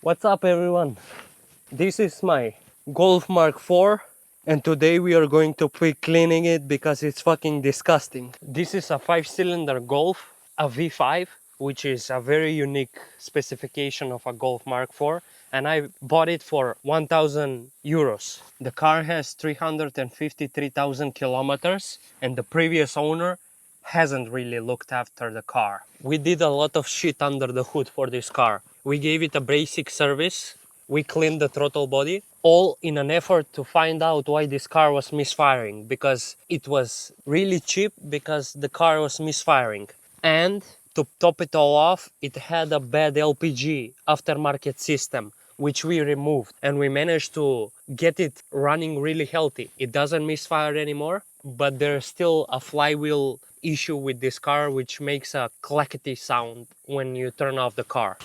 What's up everyone? This is my Golf Mk4 and today we are going to be cleaning it because it's fucking disgusting. This is a 5-cylinder Golf, a V5, which is a very unique specification of a Golf Mk4, and I bought it for 1,000 euros. The car has 353,000 kilometers and the previous owner hasn't really looked after the car. We did a lot of shit under the hood for this car. We gave it a basic service. We cleaned the throttle body, all in an effort to find out why this car was misfiring, because it was really cheap because the car was misfiring. And to top it all off, it had a bad LPG aftermarket system, which we removed, and we managed to get it running really healthy. It doesn't misfire anymore, but there's still a flywheel issue with this car which makes a clackety sound when you turn off the car.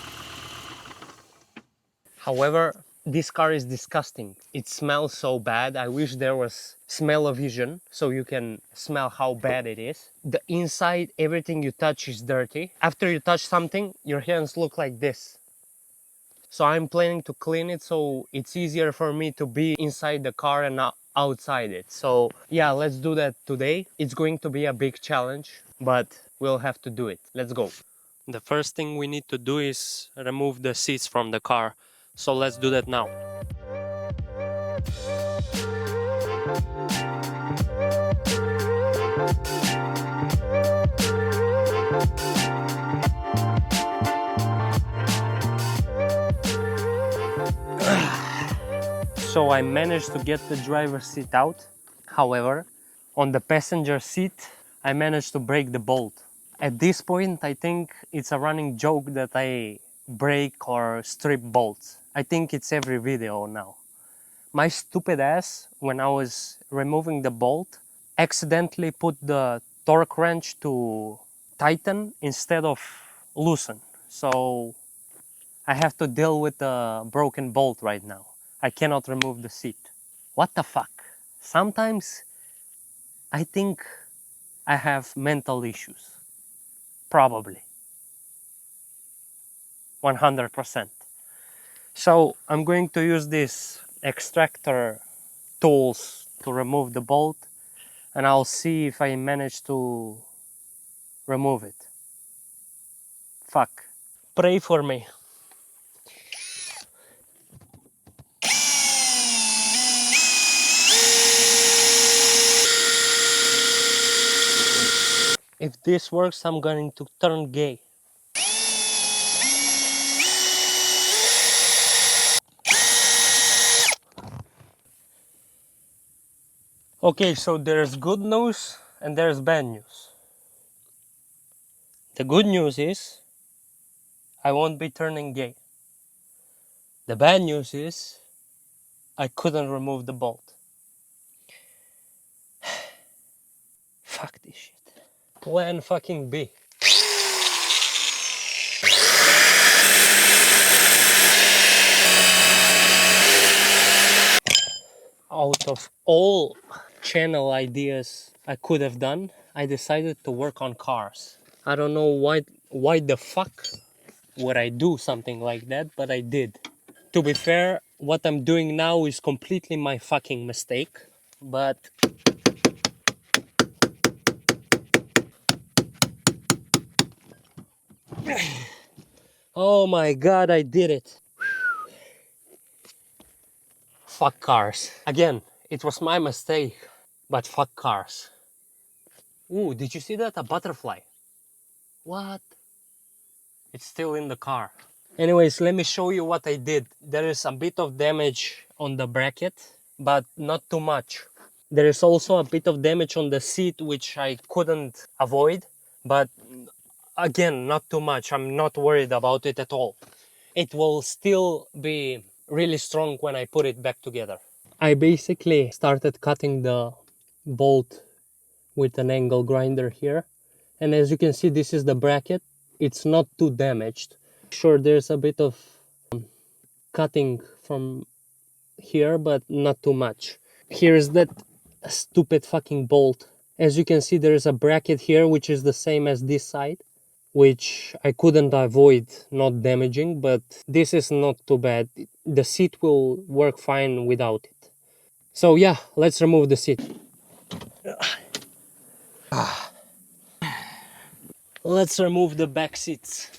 However, this car is disgusting. It smells so bad. I wish there was smell-o-vision so you can smell how bad it is. The inside, everything you touch is dirty. After you touch something, your hands look like this. So I'm planning to clean it so it's easier for me to be inside the car and not outside it. So yeah, let's do that today. It's going to be a big challenge, but we'll have to do it. Let's go. The first thing we need to do is remove the seats from the car. So let's do that now. So I managed to get the driver's seat out. However, on the passenger seat, I managed to break the bolt. At this point, I think it's a running joke that I break or strip bolts. I think it's every video now. My stupid ass, when I was removing the bolt, accidentally put the torque wrench to tighten instead of loosen. So I have to deal with the broken bolt right now. I cannot remove the seat. What the fuck? Sometimes I think I have mental issues. Probably. 100%. So I'm going to use this extractor tools to remove the bolt, and I'll see if I manage to remove it. Fuck. Pray for me. If this works, I'm going to turn gay. Okay, so there's good news and there's bad news. The good news is I won't be turning gay. The bad news is I couldn't remove the bolt. Fuck this shit. Plan fucking B. Out of all channel ideas I could have done, I decided to work on cars. I don't know why the fuck would I do something like that, but I did. To be fair, what I'm doing now is completely my fucking mistake, but oh my god, I did it. Fuck cars. Again, it was my mistake, but fuck cars. Ooh, did you see that? A butterfly. What? It's still in the car. Anyways, let me show you what I did. There is a bit of damage on the bracket, but not too much. There is also a bit of damage on the seat, which I couldn't avoid, but again, not too much. I'm not worried about it at all. It will still be really strong when I put it back together. I basically started cutting the bolt with an angle grinder here, and as you can see, this is the bracket. It's not too damaged. Sure, there's a bit of cutting from here, but not too much. Here's that stupid fucking bolt. As you can see, there is a bracket here which is the same as this side. which I couldn't avoid not damaging, but this is not too bad. The seat will work fine without it. So yeah, let's remove the seat. Let's remove the back seats.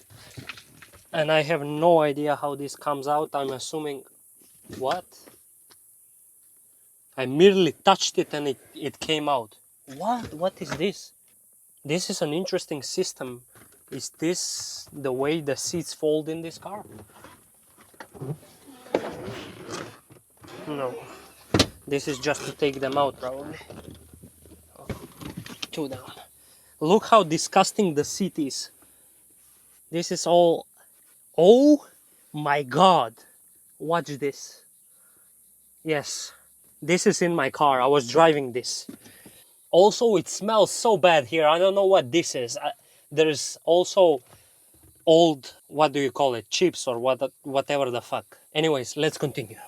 And I have no idea how this comes out. I'm assuming... What? I merely touched it and it came out. What is this? This is an interesting system. Is this the way the seats fold in this car? No. This is just to take them out, probably. Two down. Look how disgusting the seat is. This is all... Oh my god. Watch this. Yes. This is in my car. I was driving this. Also, it smells so bad here. I don't know what this is. There's also old, what do you call it, chips or whatever the fuck. Anyways, let's continue.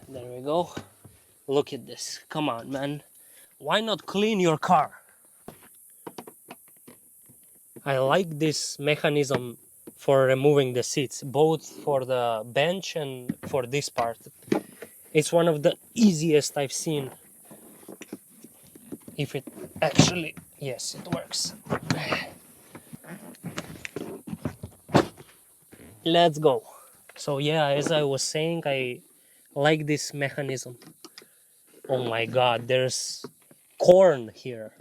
There we go. Look at this. Come on, man. Why not clean your car? I like this mechanism for removing the seats, both for the bench and for this part. It's one of the easiest I've seen. If it actually... Yes, it works. Let's go. So yeah, as I was saying, I like this mechanism. Oh my god, there's corn here.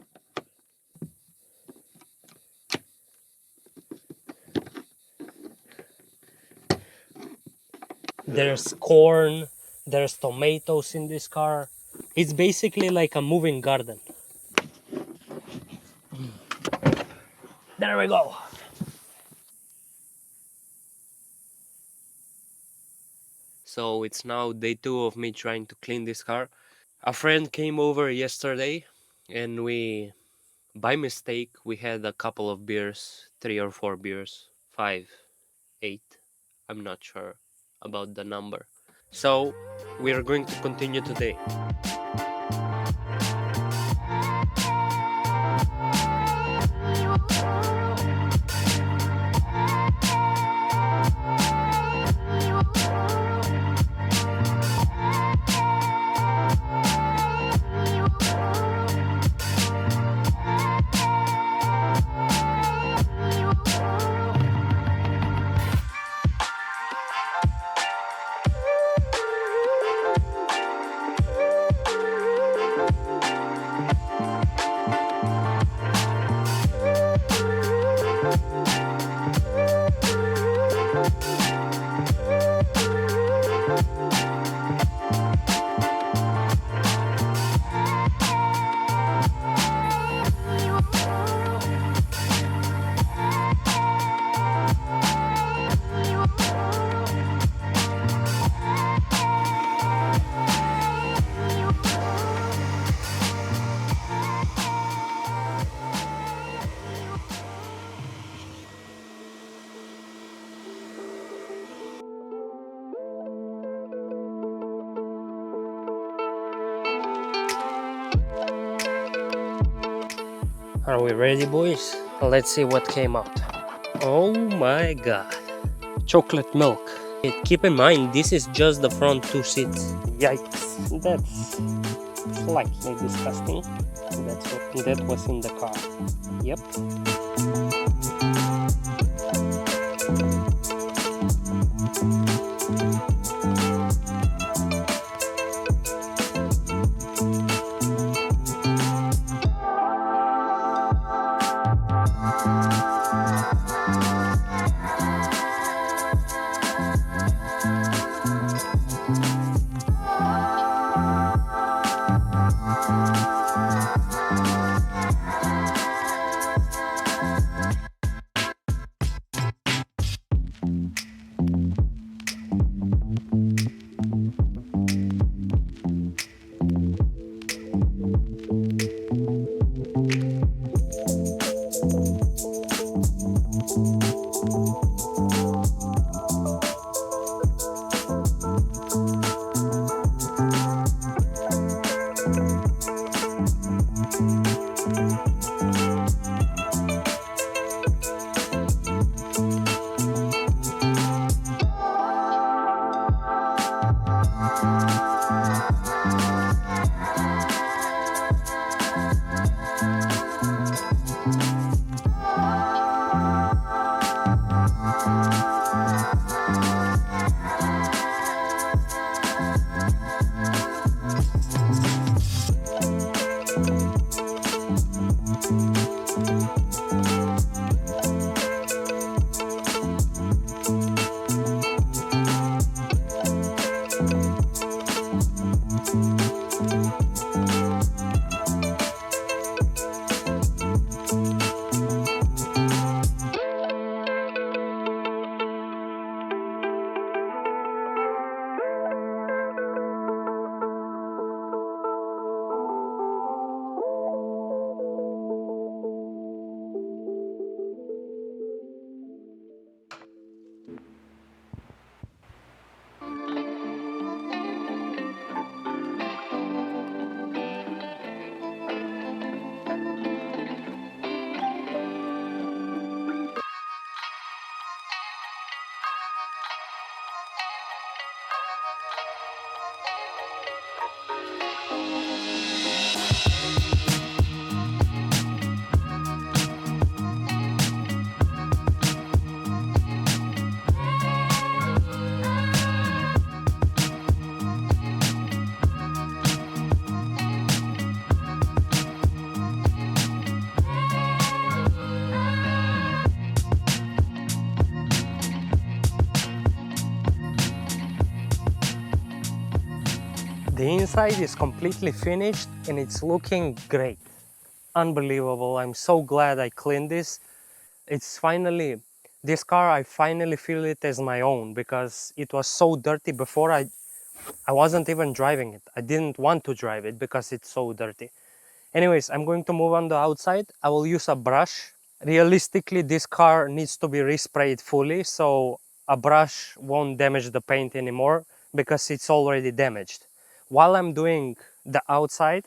There's corn, there's tomatoes in this car. It's basically like a moving garden. There we go. So it's now day 2 of me trying to clean this car. A friend came over yesterday and by mistake, we had a couple of beers, 3 or 4 beers, 5, 8, I'm not sure about the number. So we are going to continue today. Are we ready, boys? Let's see what came out. Oh my god. Chocolate milk. Keep in mind, this is just the front 2 seats. Yikes. That's slightly disgusting. That was in the car. Yep. The inside is completely finished and it's looking great. Unbelievable. I'm so glad I cleaned this. It's finally, this car, I finally feel it as my own because it was so dirty before. I wasn't even driving it. I didn't want to drive it because it's so dirty. Anyways, I'm going to move on the outside. I will use a brush. Realistically, this car needs to be resprayed fully, so a brush won't damage the paint anymore because it's already damaged. While I'm doing the outside,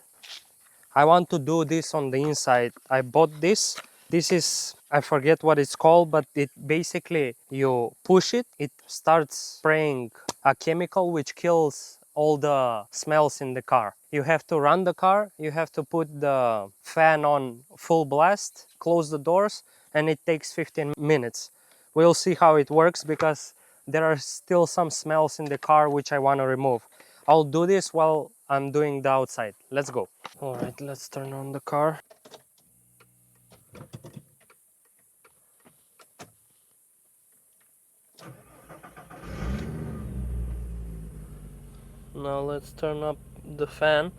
I want to do this on the inside. I bought this. This is, I forget what it's called, but it basically, you push it, it starts spraying a chemical which kills all the smells in the car. You have to run the car, you have to put the fan on full blast, close the doors, and it takes 15 minutes. We'll see how it works because there are still some smells in the car which I want to remove. I'll do this while I'm doing the outside. Let's go. All right, let's turn on the car. Now let's turn up the fan.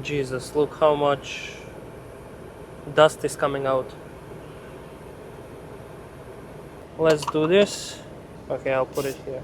Jesus, look how much dust is coming out. Let's do this. Okay, I'll put it here.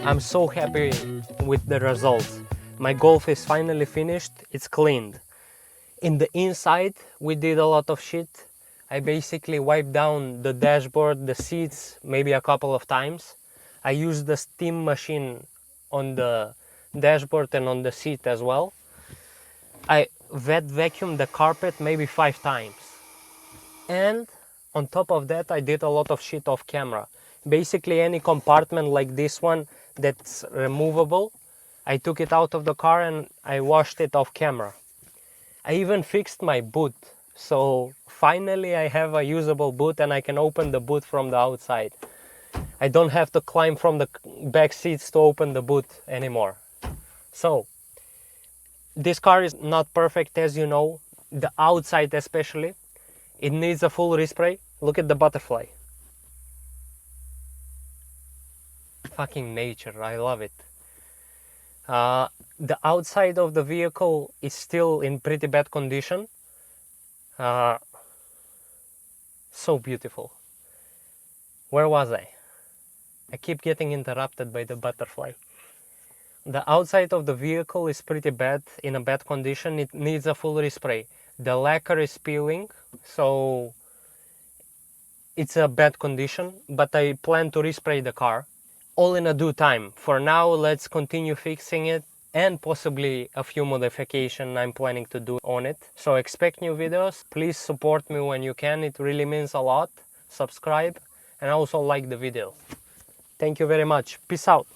I'm so happy with the results. My Golf is finally finished, it's cleaned. In the inside, we did a lot of shit. I basically wiped down the dashboard, the seats, maybe a couple of times. I used the steam machine on the dashboard and on the seat as well. I wet vacuumed the carpet maybe 5 times. And on top of that, I did a lot of shit off camera. Basically any compartment like this one that's removable, I took it out of the car and I washed it off camera. I even fixed my boot. So finally I have a usable boot and I can open the boot from the outside. I don't have to climb from the back seats to open the boot anymore. So this car is not perfect, as you know, the outside especially. It needs a full respray. Look at the butterfly. Fucking nature, I love it. The outside of the vehicle is still in pretty bad condition. So beautiful. Where was I? I keep getting interrupted by the butterfly. The outside of the vehicle is pretty bad, in a bad condition. It needs a full respray. The lacquer is peeling, so it's a bad condition, but I plan to respray the car, all in a due time. For now, let's continue fixing it and possibly a few modifications I'm planning to do on it. So expect new videos. Please support me when you can, it really means a lot. Subscribe and also like the video. Thank you very much. Peace out.